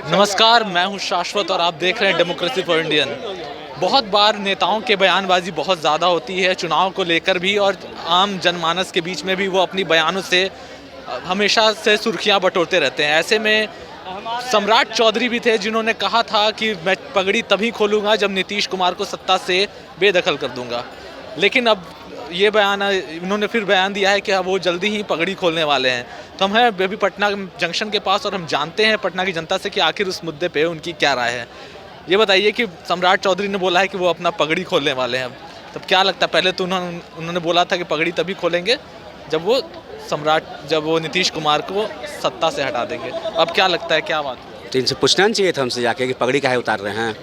नमस्कार, मैं हूं शाश्वत और आप देख रहे हैं डेमोक्रेसी फॉर इंडियन। बहुत बार नेताओं के बयानबाजी बहुत ज़्यादा होती है चुनाव को लेकर भी, और आम जनमानस के बीच में भी वो अपनी बयानों से हमेशा से सुर्खियां बटोरते रहते हैं। ऐसे में सम्राट चौधरी भी थे जिन्होंने कहा था कि मैं पगड़ी तभी खोलूँगा जब नीतीश कुमार को सत्ता से बेदखल कर दूँगा। लेकिन अब ये बयान इन्होंने फिर बयान दिया है कि वो जल्दी ही पगड़ी खोलने वाले हैं। तो हम हैं अभी पटना जंक्शन के पास और हम जानते हैं पटना की जनता से कि आखिर उस मुद्दे पे उनकी क्या राय है। ये बताइए कि सम्राट चौधरी ने बोला है कि वो अपना पगड़ी खोलने वाले हैं, तब क्या लगता है? पहले तो उन्होंने बोला था कि पगड़ी तभी खोलेंगे जब वो नीतीश कुमार को सत्ता से हटा देंगे। अब क्या लगता है, क्या बात? तो इनसे पूछना नहीं चाहिए था हमसे जाके कि पगड़ी काहे उतार रहे हैं।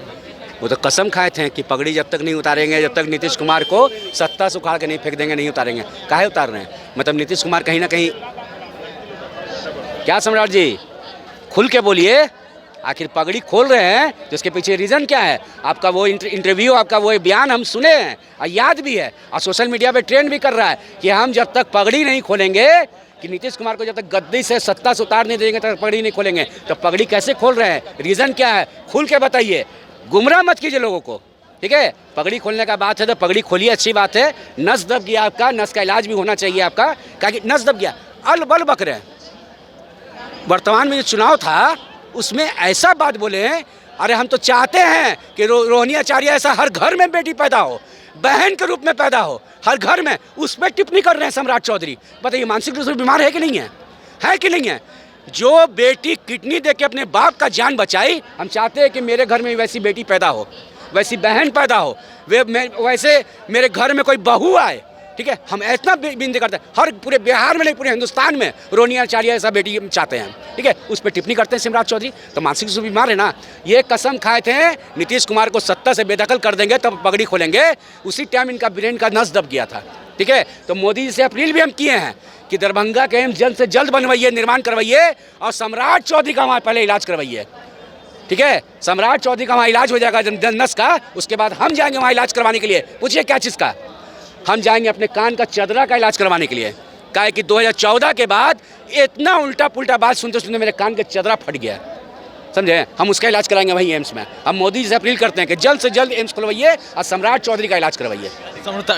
वो तो कसम खाए थे कि पगड़ी जब तक नहीं उतारेंगे, जब तक नीतीश कुमार को सत्ता से उखाड़ के नहीं फेंक देंगे, नहीं उतारेंगे। काहे उतार रहे हैं? मतलब नीतीश कुमार कहीं ना कहीं, क्या सम्राट जी खुल के बोलिए, आखिर पगड़ी खोल रहे हैं तो इसके पीछे रीज़न क्या है? आपका वो इंटरव्यू, आपका वो बयान हम सुने हैं और याद भी है, और सोशल मीडिया पे ट्रेंड भी कर रहा है कि हम जब तक पगड़ी नहीं खोलेंगे, कि नीतीश कुमार को जब तक गद्दी से सत्ता से उतार नहीं देंगे तब पगड़ी नहीं खोलेंगे। तो पगड़ी कैसे खोल रहे हैं? रीज़न क्या है? खुल के बताइए, गुमराह मत कीजिए लोगों को, ठीक है? पगड़ी खोलने का बात है तो पगड़ी खोलिए, अच्छी बात है। नस दब गया आपका, नस का इलाज भी होना चाहिए आपका, क्योंकि नस दब गया। अल बल बक रहे हैं। वर्तमान में जो चुनाव था उसमें ऐसा बात बोले हैं, अरे हम तो चाहते हैं कि रोहिणी आचार्य ऐसा हर घर में बेटी पैदा हो, बहन के रूप में पैदा हो, हर घर में। उस पर टिप्पणी कर रहे हैं सम्राट चौधरी। बताइए, मानसिक रूप से बीमार है कि नहीं है? है कि नहीं है? जो बेटी किडनी दे के अपने बाप का जान बचाई, हम चाहते हैं कि मेरे घर में वैसी बेटी पैदा हो, वैसी बहन पैदा हो, वैसे मेरे घर में कोई बहू आए, ठीक है? हम इतना बिंदु करते हैं, हर पूरे बिहार में नहीं पूरे हिंदुस्तान में रोहिणी आचार्य ऐसा बेटी चाहते हैं, ठीक है? उस पर टिप्पणी करते हैं सम्राट चौधरी। तो मानसिक रूप से बीमार है ना। ये कसम खाए थे नीतीश कुमार को सत्ता से बेदखल कर देंगे तब पगड़ी खोलेंगे। उसी टाइम इनका ब्रेन का नस दब गया था, ठीक है? तो मोदी जी से अपील भी हम किए हैं कि दरभंगा के एम्स जल्द से जल्द बनवाइए, निर्माण करवाइए, और सम्राट चौधरी का वहाँ पहले इलाज करवाइए, ठीक है? सम्राट चौधरी का वहाँ इलाज हो जाएगा नस का, उसके बाद हम जाएंगे वहाँ इलाज करवाने के लिए। पूछिए क्या चीज़ का? हम जाएंगे अपने कान का चदरा का इलाज करवाने के लिए। काहे कि 2014 के बाद इतना उल्टा पुल्टा बात सुनते सुनते मेरे कान का चदरा फट गया, समझे? हम उसका इलाज कराएंगे वहीं एम्स में। हम मोदी जी से अपील करते हैं कि जल्द से जल्द एम्स खुलवाइए और सम्राट चौधरी का इलाज करवाइए।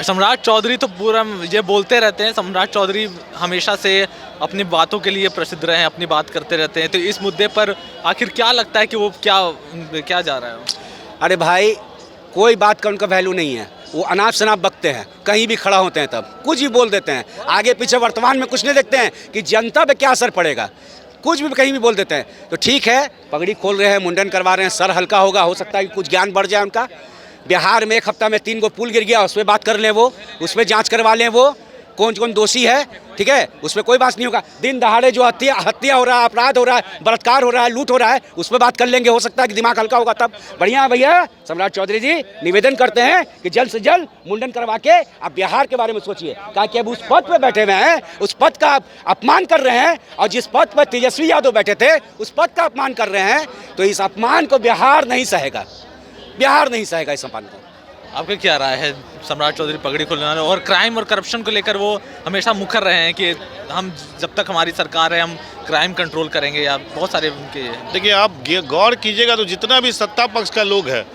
सम्राट चौधरी तो पूरा ये बोलते रहते हैं। सम्राट चौधरी हमेशा से अपनी बातों के लिए प्रसिद्ध रहे हैं, अपनी बात करते रहते हैं। तो इस मुद्दे पर आखिर क्या लगता है कि वो क्या जा रहा है? अरे भाई, कोई बात का उनका वैल्यू नहीं है। वो अनाप शनाप बकते हैं, कहीं भी खड़ा होते हैं तब कुछ भी बोल देते हैं, आगे पीछे वर्तमान में कुछ नहीं देखते हैं कि जनता पे क्या असर पड़ेगा, कुछ भी कहीं भी बोल देते हैं। तो ठीक है, पगड़ी खोल रहे हैं, मुंडन करवा रहे हैं, सर हल्का होगा, हो सकता है कि कुछ ज्ञान बढ़ जाए उनका। बिहार में एक हफ्ता में 3 गो पुल गिर गया, उस पर बात कर लें, वो उस पर जाँच करवा लें, वो कौन कौन दोषी है, ठीक है? उसमें कोई बात नहीं होगा। दिन दहाड़े जो हत्या हो रहा है, अपराध हो रहा है, बलात्कार हो रहा है, लूट हो रहा है, उस पर बात कर लेंगे, हो सकता है कि दिमाग हल्का होगा तब। बढ़िया है भैया। सम्राट चौधरी जी निवेदन करते हैं कि जल्द से जल्द मुंडन करवा के आप बिहार के बारे में सोचिए, ताकि अब उस पद पर बैठे हुए हैं, उस पद का अपमान कर रहे हैं, और जिस पद पर तेजस्वी यादव बैठे थे उस पद का अपमान कर रहे हैं। तो इस अपमान को बिहार नहीं सहेगा, बिहार नहीं सहेगा इस अपमान को। आपका क्या राय है? सम्राट चौधरी पगड़ी खोलने वाले और क्राइम और करप्शन को लेकर वो हमेशा मुखर रहे हैं कि हम जब तक हमारी सरकार है हम क्राइम कंट्रोल करेंगे, या बहुत सारे उनके। देखिए, आप गौर कीजिएगा तो जितना भी सत्ता पक्ष का लोग है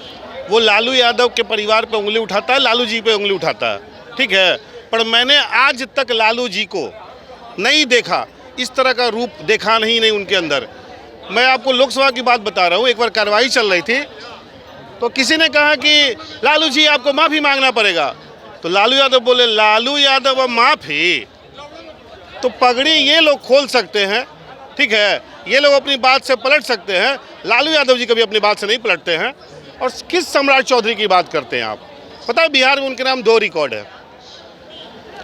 वो लालू यादव के परिवार पे उंगली उठाता है, लालू जी पे उंगली उठाता है, ठीक है? पर मैंने आज तक लालू जी को नहीं देखा, इस तरह का रूप देखा नहीं उनके अंदर। मैं आपको लोकसभा की बात बता रहा हूँ। एक बार कार्रवाई चल रही थी तो किसी ने कहा कि लालू जी आपको माफ़ी मांगना पड़ेगा, तो लालू यादव बोले, लालू यादव अब माफ़ी? तो पगड़ी ये लोग खोल सकते हैं, ठीक है? ये लोग अपनी बात से पलट सकते हैं, लालू यादव जी कभी अपनी बात से नहीं पलटते हैं। और किस सम्राट चौधरी की बात करते हैं आप? पता है, बिहार में उनके नाम 2 रिकॉर्ड है,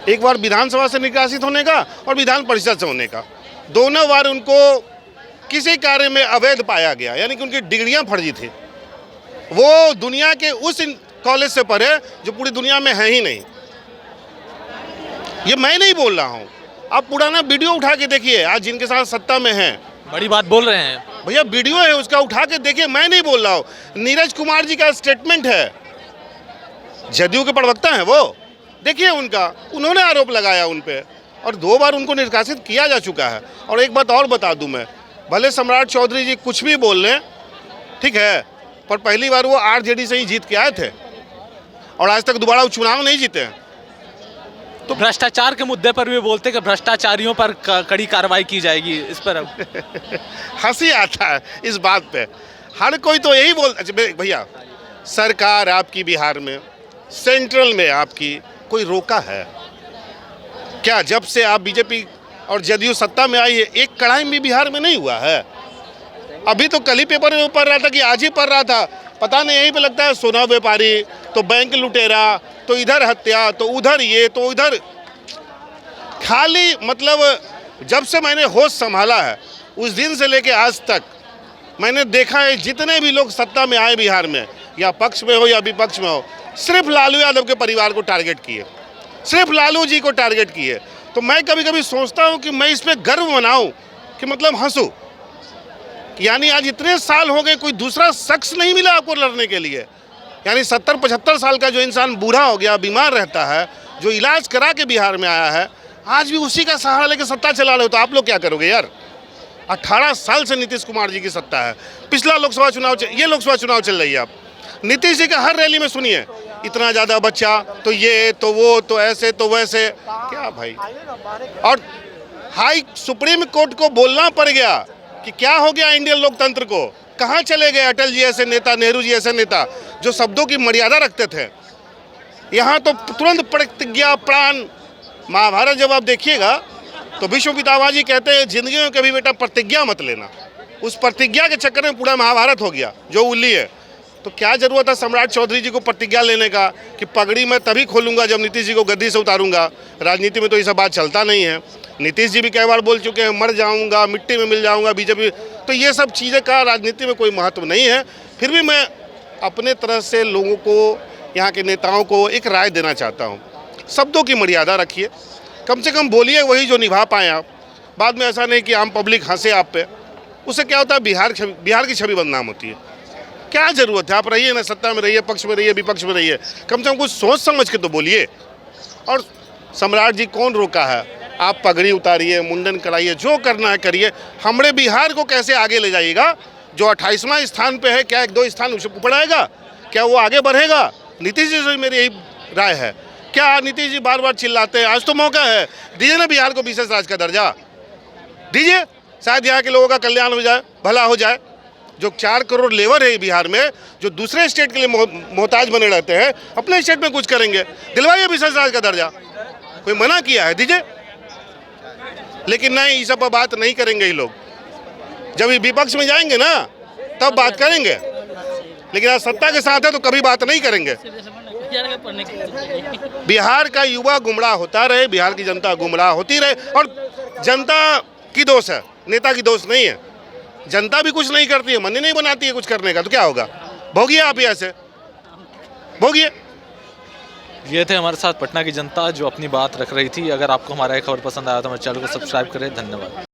एक बार विधानसभा से निकासित होने का और विधान परिषद से होने का। दोनों बार उनको किसी कार्य में अवैध पाया गया, यानी कि उनकी डिग्रियाँ फर्जी थी। वो दुनिया के उस कॉलेज से पढ़े जो पूरी दुनिया में है ही नहीं। ये मैं नहीं बोल रहा हूँ, आप पुराना वीडियो उठा के देखिए, आज जिनके साथ सत्ता में हैं। बड़ी बात बोल रहे हैं भैया, वीडियो है उसका, उठा के देखिए, मैं नहीं बोल रहा हूँ। नीरज कुमार जी का स्टेटमेंट है, जदयू के प्रवक्ता हैं वो, देखिए उनका, उन्होंने आरोप लगाया उन पे, और 2 बार उनको निष्कासित किया जा चुका है। और एक बात और बता दूं मैं, भले सम्राट चौधरी जी कुछ भी बोल लें, ठीक है, पर पहली बार वो आरजेडी से ही जीत के आए थे और आज तक दोबारा वो चुनाव नहीं जीते हैं। तो भ्रष्टाचार के मुद्दे पर भी बोलते हैं कि भ्रष्टाचारियों पर कड़ी कार्रवाई की जाएगी, इस पर अब हंसी आता है इस बात पे। हर कोई तो यही बोल, अच्छा भैया, सरकार आपकी बिहार में, सेंट्रल में आपकी कोई रोका है क्या? जब से आप बीजेपी और जदयू सत्ता में आई है, एक क्राइम भी बिहार में नहीं हुआ है। अभी तो कल ही पेपर में पढ़ रहा था कि आज ही पढ़ रहा था, पता नहीं यहीं पे लगता है सोना व्यापारी, तो बैंक लुटेरा, तो इधर हत्या, तो उधर ये, तो उधर खाली। मतलब जब से मैंने होश संभाला है उस दिन से लेके आज तक मैंने देखा है जितने भी लोग सत्ता में आए बिहार में, या पक्ष में हो या विपक्ष में हो, सिर्फ लालू यादव के परिवार को टारगेट किए, सिर्फ लालू जी को टारगेट किए। तो मैं कभी कभी सोचता हूँ कि मैं इस पर गर्व मनाऊँ कि मतलब हंसूँ, यानी आज इतने साल हो गए कोई दूसरा शख्स नहीं मिला आपको लड़ने के लिए। यानी 70-75 साल का जो इंसान बूढ़ा हो गया, बीमार रहता है, जो इलाज करा के बिहार में आया है, आज भी उसी का सहारा लेकर सत्ता चला रहे हो, तो आप लोग क्या करोगे यार? 18 साल से नीतीश कुमार जी की सत्ता है। पिछला लोकसभा चुनाव, ये लोकसभा चुनाव चल रही है, आप नीतीश जी का हर रैली में सुनिए, इतना ज़्यादा बच्चा, तो ये, तो वो, तो ऐसे, तो वैसे। क्या भाई? और हाई सुप्रीम कोर्ट को बोलना पड़ गया कि क्या हो गया इंडियन लोकतंत्र को, कहाँ चले गए अटल जी ऐसे नेता, नेहरू जी ऐसे नेता जो शब्दों की मर्यादा रखते थे। यहाँ तो तुरंत प्रतिज्ञा प्राण। महाभारत जब आप देखिएगा तो भीष्म पितामह जी कहते हैं जिंदगी में कभी बेटा प्रतिज्ञा मत लेना। उस प्रतिज्ञा के चक्कर में पूरा महाभारत हो गया जो उल्ली है। तो क्या जरूरत है सम्राट चौधरी जी को प्रतिज्ञा लेने का कि पगड़ी मैं तभी खोलूंगा जब नीतीश जी को गद्दी से उतारूंगा। राजनीति में तो ये सब बात चलता नहीं है। नीतीश जी भी कई बार बोल चुके हैं मर जाऊंगा, मिट्टी में मिल जाऊंगा बीजेपी। तो ये सब चीज़ें का राजनीति में कोई महत्व नहीं है। फिर भी मैं अपने तरह से लोगों को, यहाँ के नेताओं को एक राय देना चाहता हूँ, शब्दों की मर्यादा रखिए, कम से कम बोलिए वही जो निभा पाएँ आप। बाद में ऐसा नहीं कि आम पब्लिक हंसे आप पे, उससे क्या होता है बिहार की छवि बदनाम होती है। क्या ज़रूरत है? आप रहिए ना, सत्ता में रहिए, पक्ष में रहिए, विपक्ष में रहिए, कम से कम कुछ सोच समझ के तो बोलिए। और सम्राट जी कौन रोका है? आप पगड़ी उतारिए, मुंडन कराइए, जो करना है करिए। हमारे बिहार को कैसे आगे ले जाइएगा? जो 28वां स्थान पे है, क्या 1-2 स्थान ऊपर आएगा? क्या वो आगे बढ़ेगा? नीतीश जी से मेरी यही राय है। क्या नीतीश जी बार बार चिल्लाते हैं? आज तो मौका है, दीजिए ना बिहार को विशेष राज्य का दर्जा दीजिए, शायद यहाँ के लोगों का कल्याण हो जाए, भला हो जाए। जो 4 करोड़ लेबर है बिहार में, जो दूसरे स्टेट के लिए मोहताज बने रहते हैं, अपने स्टेट में कुछ करेंगे, दिलवाइए विशेष राज्य का दर्जा। कोई मना किया है? दीजिए। लेकिन नहीं, ये सब बात नहीं करेंगे ये लोग। जब ये विपक्ष में जाएंगे ना तब बात करेंगे, लेकिन आज सत्ता के साथ है तो कभी बात नहीं करेंगे। बिहार का युवा गुमराह होता रहे, बिहार की जनता गुमराह होती रहे। और जनता की दोष है, नेता की दोष नहीं है। जनता भी कुछ नहीं करती है, मन ही नहीं बनाती है कुछ करने का, तो क्या होगा? भोगिए आप ही ऐसे, भोगिए। ये थे हमारे साथ पटना की जनता जो अपनी बात रख रही थी। अगर आपको हमारा ये खबर पसंद आया तो हमारे चैनल को सब्सक्राइब करें। धन्यवाद।